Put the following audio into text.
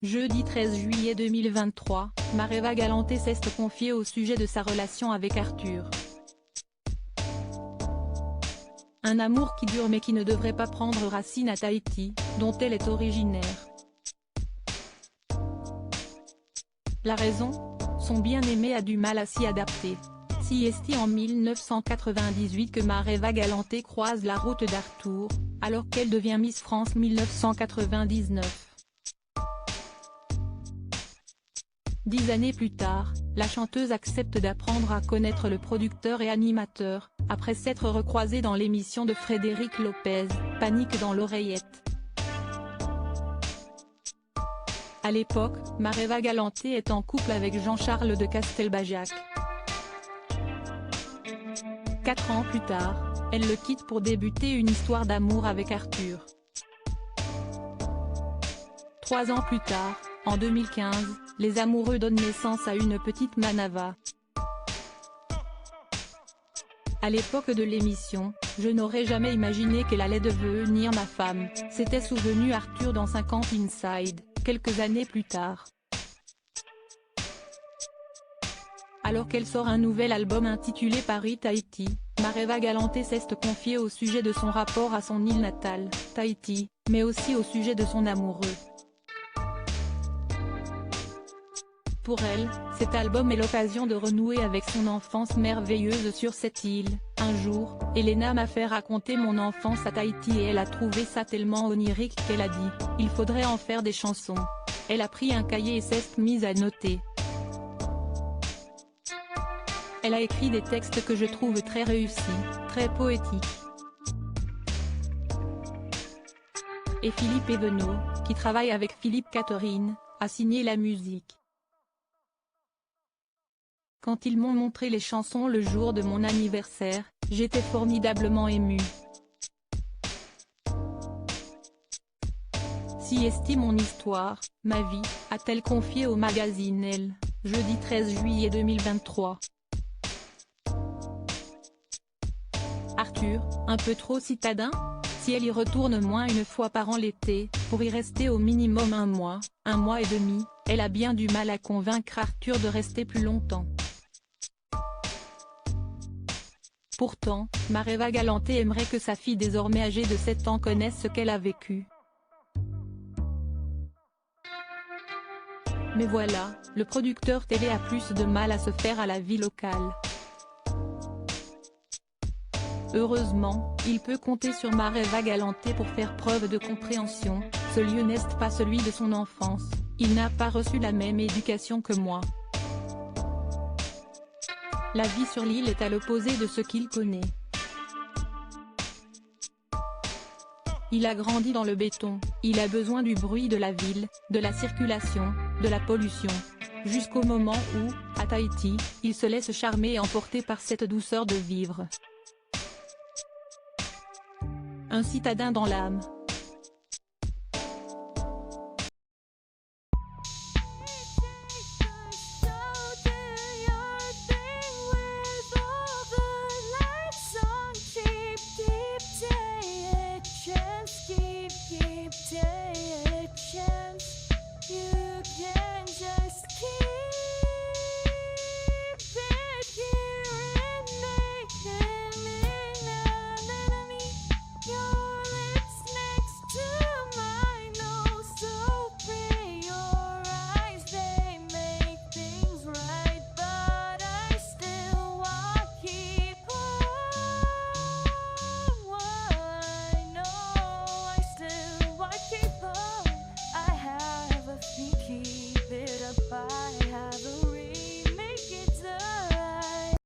Jeudi 13 juillet 2023, Mareva Galanté s'est confiée au sujet de sa relation avec Arthur. Un amour qui dure mais qui ne devrait pas prendre racine à Tahiti, dont elle est originaire. La raison ? Son bien-aimé a du mal à s'y adapter. Si est en 1998 que Mareva Galanté croise la route d'Arthur, alors qu'elle devient Miss France 1999. 10 années plus tard, la chanteuse accepte d'apprendre à connaître le producteur et animateur, après s'être recroisée dans l'émission de Frédéric Lopez, Panique dans l'oreillette. À l'époque, Mareva Galanté est en couple avec Jean-Charles de Castelbajac. 4 ans plus tard, elle le quitte pour débuter une histoire d'amour avec Arthur. 3 ans plus tard, en 2015, les amoureux donnent naissance à une petite Manava. À l'époque de l'émission, je n'aurais jamais imaginé qu'elle allait devenir ma femme, s'était souvenu Arthur dans 50 Inside, quelques années plus tard. Alors qu'elle sort un nouvel album intitulé Paris Tahiti, Mareva Galanté s'est confiée au sujet de son rapport à son île natale, Tahiti, mais aussi au sujet de son amoureux. Pour elle, cet album est l'occasion de renouer avec son enfance merveilleuse sur cette île. Un jour, Elena m'a fait raconter mon enfance à Tahiti et elle a trouvé ça tellement onirique qu'elle a dit « Il faudrait en faire des chansons ». Elle a pris un cahier et s'est mise à noter. Elle a écrit des textes que je trouve très réussis, très poétiques. Et Philippe Evenot, qui travaille avec Philippe Catherine, a signé la musique. Quand ils m'ont montré les chansons le jour de mon anniversaire, j'étais formidablement émue. Si est mon histoire, ma vie, a-t-elle confié au magazine Elle, jeudi 13 juillet 2023. Arthur, un peu trop citadin ? Si elle y retourne moins une fois par an l'été, pour y rester au minimum un mois et demi, elle a bien du mal à convaincre Arthur de rester plus longtemps. Pourtant, Mareva Galanté aimerait que sa fille désormais âgée de 7 ans connaisse ce qu'elle a vécu. Mais voilà, le producteur télé a plus de mal à se faire à la vie locale. Heureusement, il peut compter sur Mareva Galanté pour faire preuve de compréhension. Ce lieu n'est pas celui de son enfance, il n'a pas reçu la même éducation que moi. La vie sur l'île est à l'opposé de ce qu'il connaît. Il a grandi dans le béton, il a besoin du bruit de la ville, de la circulation, de la pollution. Jusqu'au moment où, à Tahiti, il se laisse charmer et emporter par cette douceur de vivre. Un citadin dans l'âme.